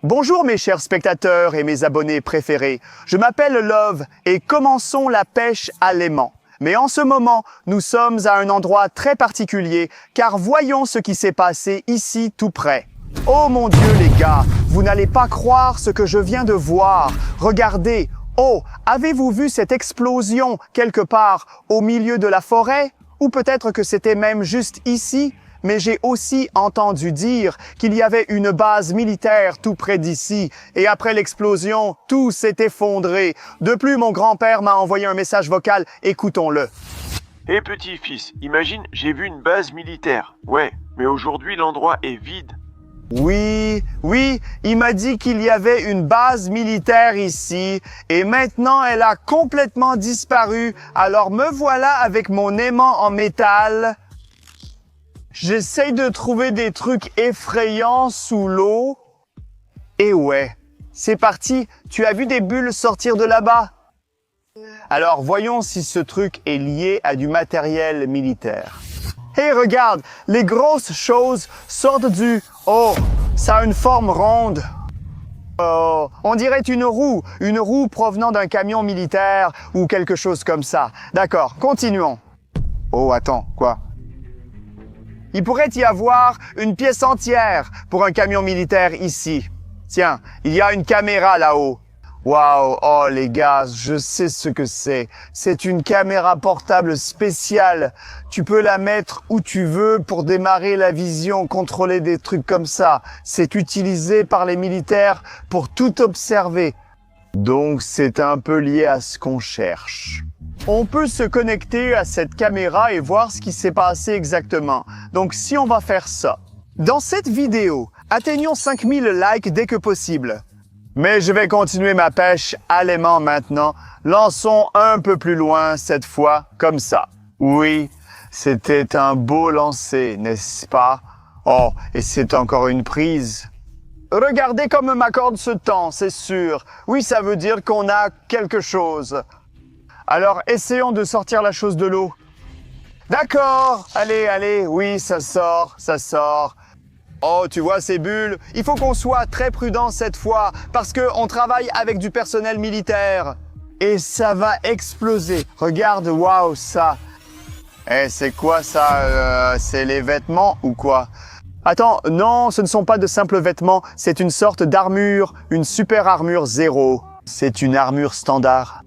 Bonjour mes chers spectateurs et mes abonnés préférés, je m'appelle Love et commençons la pêche à l'aimant. Mais en ce moment, nous sommes à un endroit très particulier car voyons ce qui s'est passé ici tout près. Oh mon Dieu les gars, vous n'allez pas croire ce que je viens de voir. Regardez, oh, avez-vous vu cette explosion quelque part au milieu de la forêt? Ou peut-être que c'était même juste ici? Mais j'ai aussi entendu dire qu'il y avait une base militaire tout près d'ici. Et après l'explosion, tout s'est effondré. De plus, mon grand-père m'a envoyé un message vocal. Écoutons-le. Hé petit-fils, imagine, j'ai vu une base militaire. Ouais, mais aujourd'hui l'endroit est vide. Oui, il m'a dit qu'il y avait une base militaire ici. Et maintenant, elle a complètement disparu. Alors me voilà avec mon aimant en métal. J'essaye de trouver des trucs effrayants sous l'eau. Et ouais, c'est parti. Tu as vu des bulles sortir de là-bas? Alors voyons si ce truc est lié à du matériel militaire. Hé, regarde, les grosses choses sortent du... Oh, ça a une forme ronde. Oh, on dirait une roue provenant d'un camion militaire ou quelque chose comme ça. D'accord, continuons. Oh, attends, quoi? Il pourrait y avoir une pièce entière pour un camion militaire ici. Tiens, il y a une caméra là-haut. Waouh, oh les gars, je sais ce que c'est. C'est une caméra portable spéciale. Tu peux la mettre où tu veux pour démarrer la vision, contrôler des trucs comme ça. C'est utilisé par les militaires pour tout observer. Donc c'est un peu lié à ce qu'on cherche. On peut se connecter à cette caméra et voir ce qui s'est passé exactement. Donc si on va faire ça. Dans cette vidéo, atteignons 5000 likes dès que possible. Mais je vais continuer ma pêche à l'aimant maintenant. Lançons un peu plus loin cette fois, comme ça. Oui, c'était un beau lancer, n'est-ce pas? Oh, et c'est encore une prise. Regardez comme ma corde se tend, c'est sûr. Oui, ça veut dire qu'on a quelque chose. Alors, essayons de sortir la chose de l'eau. D'accord, allez, oui, ça sort. Oh, tu vois ces bulles? Il faut qu'on soit très prudent cette fois, parce qu'on travaille avec du personnel militaire. Et ça va exploser. Regarde, waouh, ça. Eh, c'est quoi ça? C'est les vêtements ou quoi? Attends, non, ce ne sont pas de simples vêtements, c'est une sorte d'armure, une super armure 0. C'est une armure standard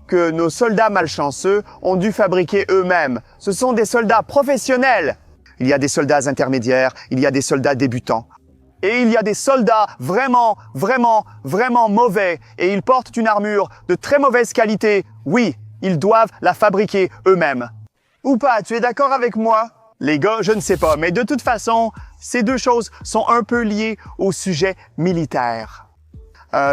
que nos soldats malchanceux ont dû fabriquer eux-mêmes. Ce sont des soldats professionnels. Il y a des soldats intermédiaires, il y a des soldats débutants. Et il y a des soldats vraiment mauvais. Et ils portent une armure de très mauvaise qualité. Oui, ils doivent la fabriquer eux-mêmes. Ou pas, tu es d'accord avec moi? Les gars, je ne sais pas, mais de toute façon, ces deux choses sont un peu liées au sujet militaire.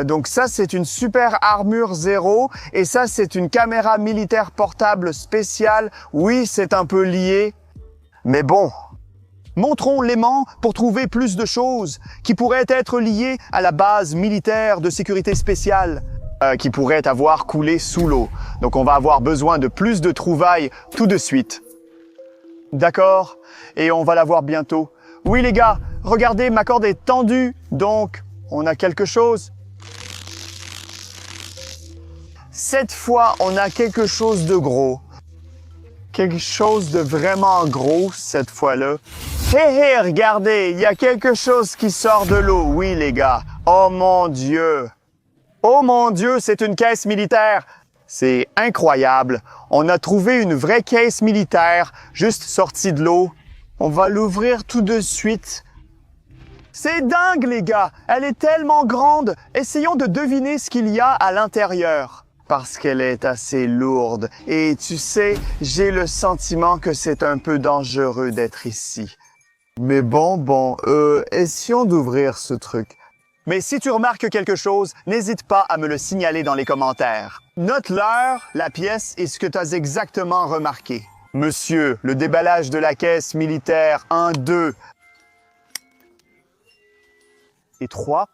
Donc ça, c'est une super armure 0 et ça, c'est une caméra militaire portable spéciale. Oui, c'est un peu lié, mais bon. Montrons l'aimant pour trouver plus de choses qui pourraient être liées à la base militaire de sécurité spéciale qui pourrait avoir coulé sous l'eau. Donc on va avoir besoin de plus de trouvailles tout de suite. D'accord? Et on va la voir bientôt. Oui les gars, regardez, ma corde est tendue, donc on a quelque chose. Cette fois, on a quelque chose de gros. Quelque chose de vraiment gros cette fois-là. Hé, regardez, il y a quelque chose qui sort de l'eau. Oui les gars. Oh mon Dieu. Oh mon Dieu, c'est une caisse militaire. C'est incroyable. On a trouvé une vraie caisse militaire juste sortie de l'eau. On va l'ouvrir tout de suite. C'est dingue, les gars! Elle est tellement grande! Essayons de deviner ce qu'il y a à l'intérieur. Parce qu'elle est assez lourde. Et tu sais, j'ai le sentiment que c'est un peu dangereux d'être ici. Mais bon, essayons d'ouvrir ce truc. Mais si tu remarques quelque chose, n'hésite pas à me le signaler dans les commentaires. Note l'heure, la pièce et ce que tu as exactement remarqué. Monsieur, le déballage de la caisse militaire 1, 2 et 3.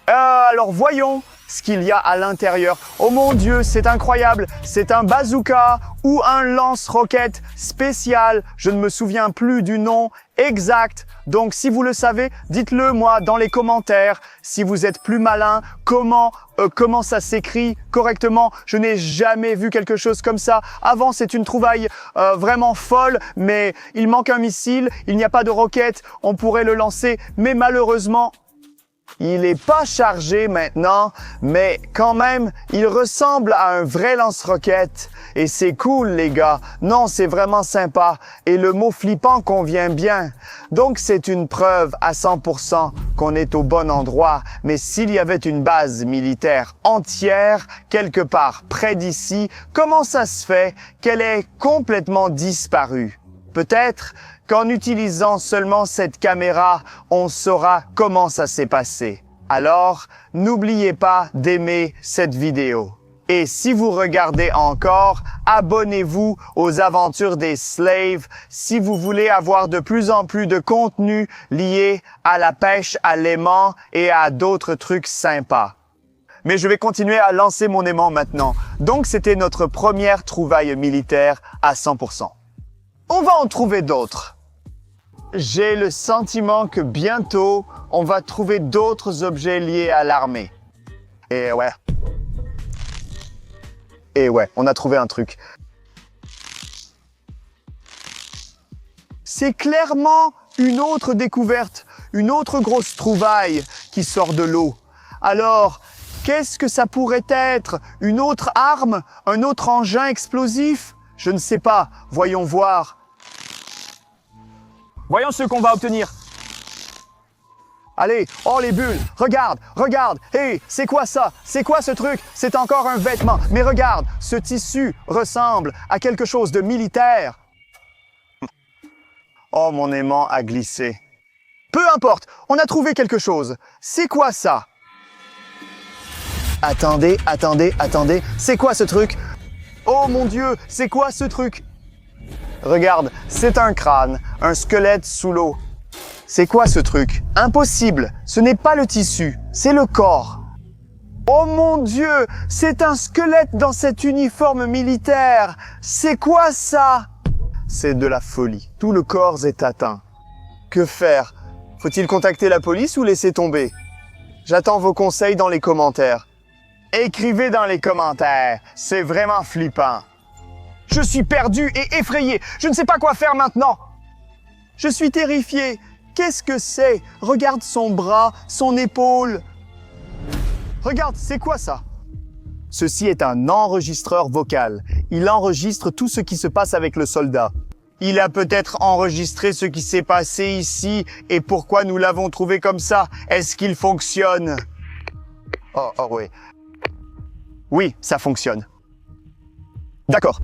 Alors voyons, ce qu'il y a à l'intérieur. Oh mon Dieu, c'est incroyable. C'est un bazooka ou un lance-roquette spécial. Je ne me souviens plus du nom exact. Donc, si vous le savez, dites-le moi dans les commentaires. Si vous êtes plus malin, comment ça s'écrit correctement. Je n'ai jamais vu quelque chose comme ça. Avant, c'est une trouvaille vraiment folle, mais il manque un missile. Il n'y a pas de roquette. On pourrait le lancer, mais malheureusement, il n'est pas chargé maintenant, mais quand même, il ressemble à un vrai lance-roquette. Et c'est cool, les gars. Non, c'est vraiment sympa. Et le mot flippant convient bien. Donc, c'est une preuve à 100% qu'on est au bon endroit. Mais s'il y avait une base militaire entière, quelque part près d'ici, comment ça se fait qu'elle est complètement disparue? Peut-être qu'en utilisant seulement cette caméra, on saura comment ça s'est passé. Alors, n'oubliez pas d'aimer cette vidéo. Et si vous regardez encore, abonnez-vous aux aventures des Slaves si vous voulez avoir de plus en plus de contenu lié à la pêche à l'aimant et à d'autres trucs sympas. Mais je vais continuer à lancer mon aimant maintenant. Donc, c'était notre première trouvaille militaire à 100%. On va en trouver d'autres. J'ai le sentiment que bientôt, on va trouver d'autres objets liés à l'armée. Et ouais, on a trouvé un truc. C'est clairement une autre découverte, une autre grosse trouvaille qui sort de l'eau. Alors, qu'est-ce que ça pourrait être? Une autre arme? Un autre engin explosif? Je ne sais pas. Voyons voir. Voyons ce qu'on va obtenir. Allez, oh les bulles, regarde, regarde, hé, c'est quoi ça? C'est quoi ce truc? C'est encore un vêtement. Mais regarde, ce tissu ressemble à quelque chose de militaire. Oh, mon aimant a glissé. Peu importe, on a trouvé quelque chose. C'est quoi ça? Attendez, c'est quoi ce truc? Oh mon Dieu, c'est quoi ce truc? Regarde, c'est un crâne, un squelette sous l'eau. C'est quoi ce truc? Impossible, ce n'est pas le tissu, c'est le corps. Oh mon Dieu, c'est un squelette dans cet uniforme militaire. C'est quoi ça? C'est de la folie. Tout le corps est atteint. Que faire? Faut-il contacter la police ou laisser tomber? J'attends vos conseils dans les commentaires. Écrivez dans les commentaires, c'est vraiment flippant. Je suis perdu et effrayé, je ne sais pas quoi faire maintenant. Je suis terrifié. Qu'est-ce que c'est? Regarde son bras, son épaule. Regarde, c'est quoi ça? Ceci est un enregistreur vocal. Il enregistre tout ce qui se passe avec le soldat. Il a peut-être enregistré ce qui s'est passé ici et pourquoi nous l'avons trouvé comme ça. Est-ce qu'il fonctionne? Oh oui. Oui, ça fonctionne. D'accord.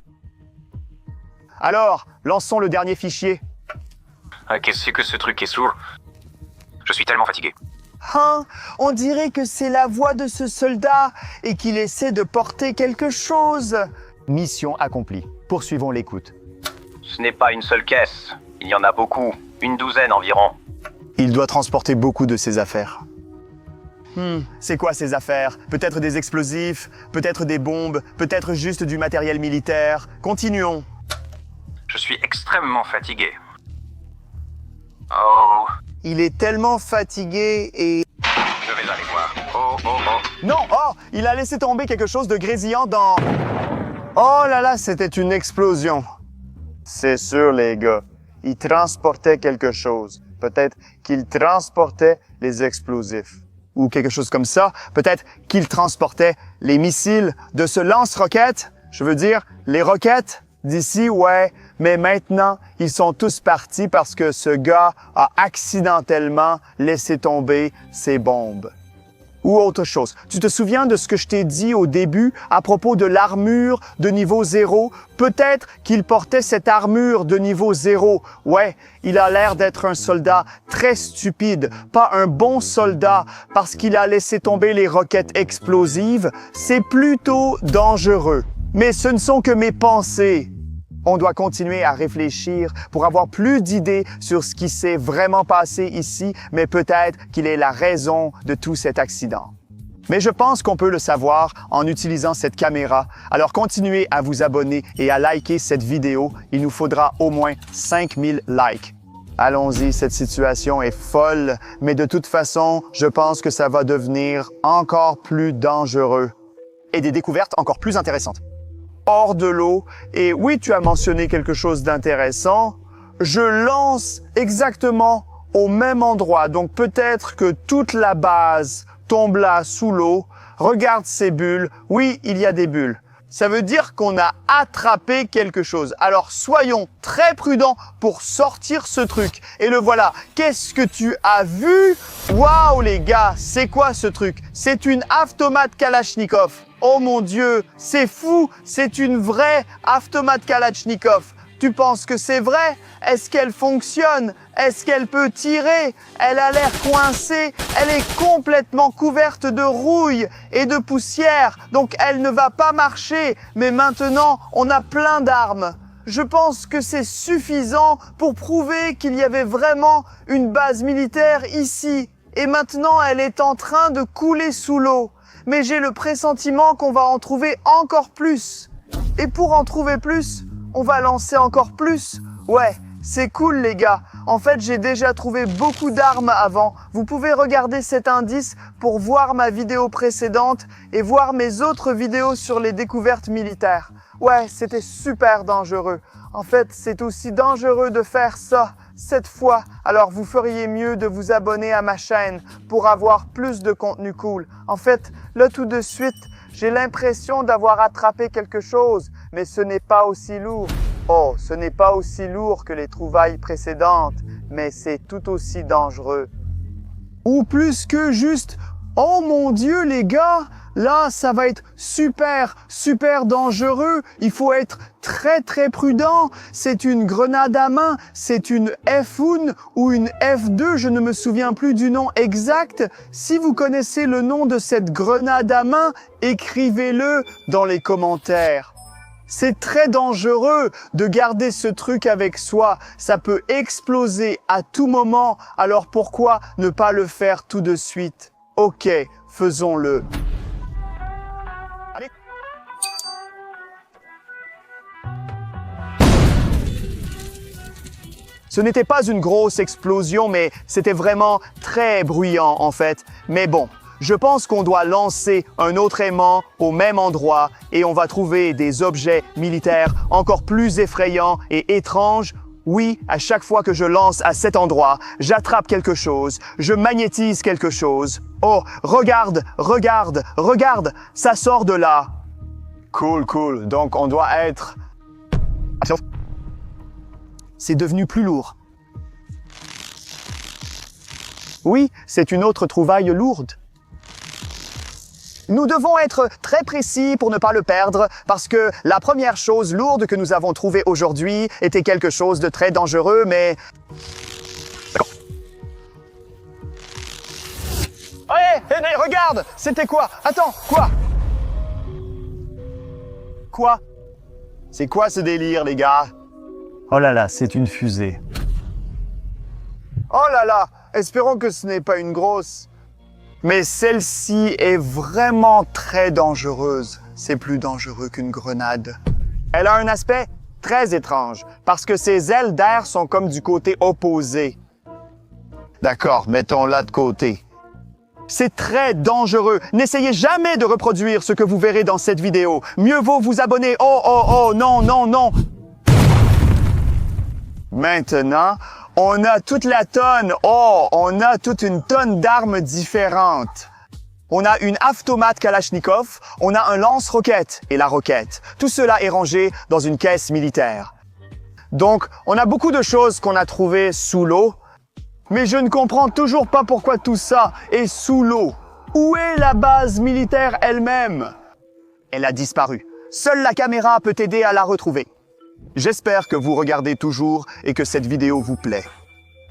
Alors, lançons le dernier fichier. Ah, qu'est-ce que ce truc est sourd? Je suis tellement fatigué. Hein? On dirait que c'est la voix de ce soldat et qu'il essaie de porter quelque chose. Mission accomplie. Poursuivons l'écoute. Ce n'est pas une seule caisse. Il y en a beaucoup. Une douzaine environ. Il doit transporter beaucoup de ses affaires. C'est quoi ces affaires? Peut-être des explosifs, peut-être des bombes, peut-être juste du matériel militaire. Continuons. Je suis extrêmement fatigué. Oh. Il est tellement fatigué et... Je vais aller voir. Oh. Non, il a laissé tomber quelque chose de grésillant dans... Oh là là, c'était une explosion. C'est sûr, les gars. Il transportait quelque chose. Peut-être qu'il transportait les explosifs. Ou quelque chose comme ça. Peut-être qu'il transportait les missiles de ce lance-roquette. Je veux dire, les roquettes d'ici, ouais. Mais maintenant, ils sont tous partis parce que ce gars a accidentellement laissé tomber ses bombes. Ou autre chose. Tu te souviens de ce que je t'ai dit au début à propos de l'armure de niveau 0? Peut-être qu'il portait cette armure de niveau 0. Ouais, il a l'air d'être un soldat très stupide, pas un bon soldat parce qu'il a laissé tomber les roquettes explosives. C'est plutôt dangereux. Mais ce ne sont que mes pensées. On doit continuer à réfléchir pour avoir plus d'idées sur ce qui s'est vraiment passé ici, mais peut-être qu'il est la raison de tout cet accident. Mais je pense qu'on peut le savoir en utilisant cette caméra. Alors continuez à vous abonner et à liker cette vidéo. Il nous faudra au moins 5000 likes. Allons-y, cette situation est folle, mais de toute façon, je pense que ça va devenir encore plus dangereux. Et des découvertes encore plus intéressantes. Hors de l'eau, et oui, tu as mentionné quelque chose d'intéressant, je lance exactement au même endroit. Donc peut-être que toute la base tombe là sous l'eau. Regarde ces bulles. Oui, il y a des bulles. Ça veut dire qu'on a attrapé quelque chose. Alors soyons très prudents pour sortir ce truc. Et le voilà. Qu'est-ce que tu as vu? Waouh les gars, c'est quoi ce truc? C'est une automate Kalachnikov. Oh mon Dieu, c'est fou. C'est une vraie automate Kalachnikov. Tu penses que c'est vrai? Est-ce qu'elle fonctionne? Est-ce qu'elle peut tirer? Elle a l'air coincée. Elle est complètement couverte de rouille et de poussière. Donc elle ne va pas marcher. Mais maintenant, on a plein d'armes. Je pense que c'est suffisant pour prouver qu'il y avait vraiment une base militaire ici. Et maintenant, elle est en train de couler sous l'eau. Mais j'ai le pressentiment qu'on va en trouver encore plus. Et pour en trouver plus, on va lancer encore plus. Ouais, c'est cool les gars. En fait, j'ai déjà trouvé beaucoup d'armes avant. Vous pouvez regarder cet indice pour voir ma vidéo précédente et voir mes autres vidéos sur les découvertes militaires. Ouais, c'était super dangereux. En fait, c'est aussi dangereux de faire ça cette fois. Alors, vous feriez mieux de vous abonner à ma chaîne pour avoir plus de contenu cool. En fait, là tout de suite, j'ai l'impression d'avoir attrapé quelque chose, mais ce n'est pas aussi lourd. Oh, ce n'est pas aussi lourd que les trouvailles précédentes, mais c'est tout aussi dangereux. Ou plus que juste, oh mon Dieu les gars, là ça va être super dangereux. Il faut être très prudent. C'est une grenade à main, c'est une F1 ou une F2, je ne me souviens plus du nom exact. Si vous connaissez le nom de cette grenade à main, écrivez-le dans les commentaires. C'est très dangereux de garder ce truc avec soi. Ça peut exploser à tout moment. Alors pourquoi ne pas le faire tout de suite? Ok, faisons-le. Allez. Ce n'était pas une grosse explosion, mais c'était vraiment très bruyant en fait. Mais bon. Je pense qu'on doit lancer un autre aimant au même endroit et on va trouver des objets militaires encore plus effrayants et étranges. Oui, à chaque fois que je lance à cet endroit, j'attrape quelque chose, je magnétise quelque chose. Oh, regarde, ça sort de là. Cool. Donc on doit être... C'est devenu plus lourd. Oui, c'est une autre trouvaille lourde. Nous devons être très précis pour ne pas le perdre, parce que la première chose lourde que nous avons trouvée aujourd'hui était quelque chose de très dangereux, mais... D'accord. Hey, regarde! C'était quoi? Attends, quoi? Quoi? C'est quoi ce délire, les gars? Oh là là, c'est une fusée. Oh là là! Espérons que ce n'est pas une grosse... Mais celle-ci est vraiment très dangereuse. C'est plus dangereux qu'une grenade. Elle a un aspect très étrange, parce que ses ailes d'air sont comme du côté opposé. D'accord, mettons-la de côté. C'est très dangereux. N'essayez jamais de reproduire ce que vous verrez dans cette vidéo. Mieux vaut vous abonner. Oh, non. Maintenant, on a toute la tonne. Oh, on a toute une tonne d'armes différentes. On a une automate Kalachnikov, on a un lance-roquette et la roquette. Tout cela est rangé dans une caisse militaire. Donc, on a beaucoup de choses qu'on a trouvées sous l'eau, mais je ne comprends toujours pas pourquoi tout ça est sous l'eau. Où est la base militaire elle-même? Elle a disparu. Seule la caméra peut aider à la retrouver. J'espère que vous regardez toujours et que cette vidéo vous plaît.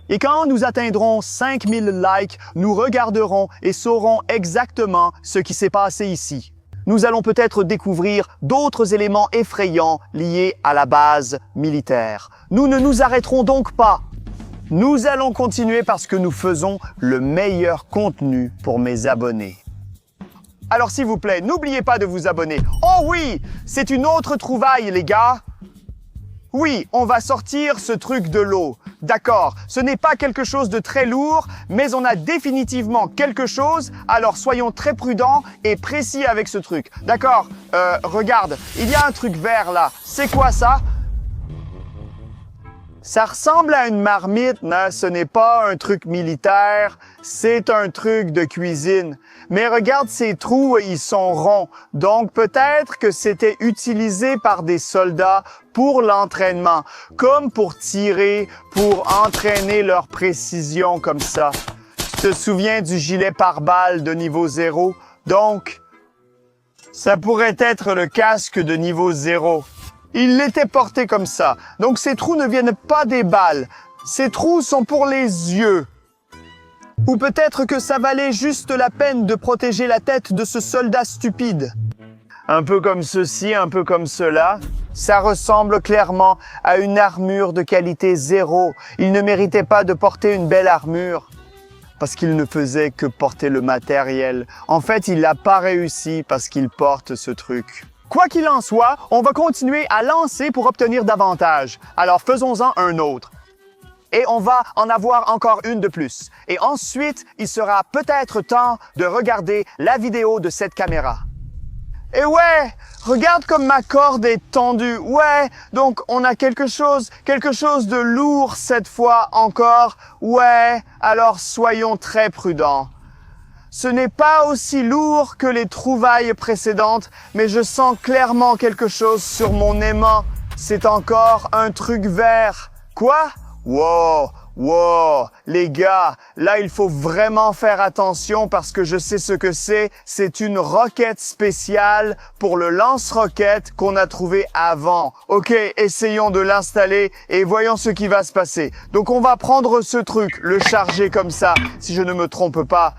Et quand nous atteindrons 5000 likes, nous regarderons et saurons exactement ce qui s'est passé ici. Nous allons peut-être découvrir d'autres éléments effrayants liés à la base militaire. Nous ne nous arrêterons donc pas. Nous allons continuer parce que nous faisons le meilleur contenu pour mes abonnés. Alors s'il vous plaît, n'oubliez pas de vous abonner. Oh oui, c'est une autre trouvaille, les gars. Oui, on va sortir ce truc de l'eau. D'accord, ce n'est pas quelque chose de très lourd, mais on a définitivement quelque chose, alors soyons très prudents et précis avec ce truc. D'accord, regarde, il y a un truc vert là. C'est quoi ça? Ça ressemble à une marmite, mais ce n'est pas un truc militaire, c'est un truc de cuisine. Mais regarde ces trous, ils sont ronds. Donc peut-être que c'était utilisé par des soldats pour l'entraînement, comme pour tirer, pour entraîner leur précision comme ça. Tu te souviens du gilet pare-balles de niveau 0? Donc, ça pourrait être le casque de niveau 0. Il l'était porté comme ça. Donc ces trous ne viennent pas des balles. Ces trous sont pour les yeux. Ou peut-être que ça valait juste la peine de protéger la tête de ce soldat stupide. Un peu comme ceci, un peu comme cela. Ça ressemble clairement à une armure de qualité 0. Il ne méritait pas de porter une belle armure. Parce qu'il ne faisait que porter le matériel. En fait, il n'a pas réussi parce qu'il porte ce truc. Quoi qu'il en soit, on va continuer à lancer pour obtenir davantage. Alors faisons-en un autre. Et on va en avoir encore une de plus. Et ensuite, il sera peut-être temps de regarder la vidéo de cette caméra. Et ouais, regarde comme ma corde est tendue. Ouais, donc on a quelque chose de lourd cette fois encore. Ouais, alors soyons très prudents. Ce n'est pas aussi lourd que les trouvailles précédentes, mais je sens clairement quelque chose sur mon aimant. C'est encore un truc vert. Quoi? Wow, les gars, là il faut vraiment faire attention parce que je sais ce que c'est. C'est une roquette spéciale pour le lance-roquette qu'on a trouvé avant. Ok, essayons de l'installer et voyons ce qui va se passer. Donc on va prendre ce truc, le charger comme ça, si je ne me trompe pas.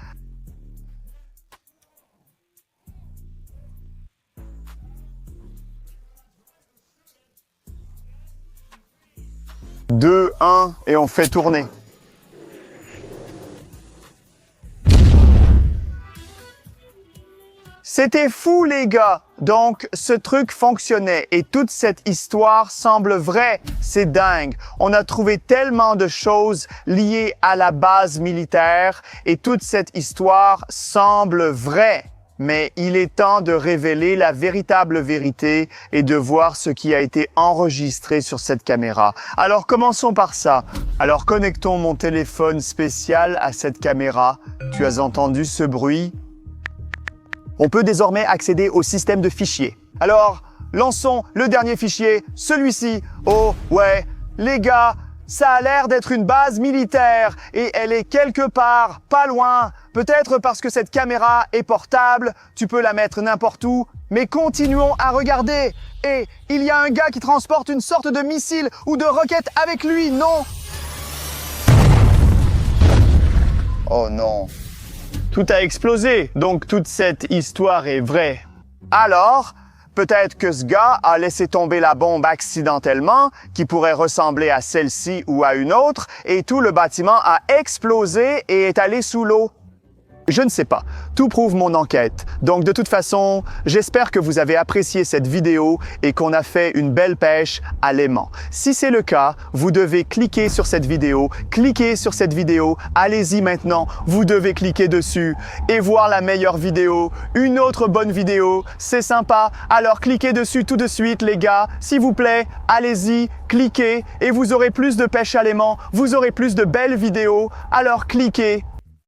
2, 1, et on fait tourner. C'était fou, les gars! Donc, ce truc fonctionnait et toute cette histoire semble vraie. C'est dingue. On a trouvé tellement de choses liées à la base militaire et toute cette histoire semble vraie. Mais il est temps de révéler la véritable vérité et de voir ce qui a été enregistré sur cette caméra. Alors commençons par ça. Alors connectons mon téléphone spécial à cette caméra. Tu as entendu ce bruit? On peut désormais accéder au système de fichiers. Alors, lançons le dernier fichier, celui-ci. Oh ouais, les gars, ça a l'air d'être une base militaire et elle est quelque part, pas loin. Peut-être parce que cette caméra est portable, tu peux la mettre n'importe où, mais continuons à regarder. Et il y a un gars qui transporte une sorte de missile ou de roquette avec lui, non? Oh non. Tout a explosé, donc toute cette histoire est vraie. Alors, peut-être que ce gars a laissé tomber la bombe accidentellement, qui pourrait ressembler à celle-ci ou à une autre, et tout le bâtiment a explosé et est allé sous l'eau. Je ne sais pas. Tout prouve mon enquête. Donc de toute façon, j'espère que vous avez apprécié cette vidéo et qu'on a fait une belle pêche à l'aimant. Si c'est le cas, vous devez cliquer sur cette vidéo, allez-y maintenant, vous devez cliquer dessus et voir la meilleure vidéo, une autre bonne vidéo, c'est sympa. Alors cliquez dessus tout de suite les gars, s'il vous plaît, allez-y, cliquez et vous aurez plus de pêche à l'aimant, vous aurez plus de belles vidéos, alors cliquez.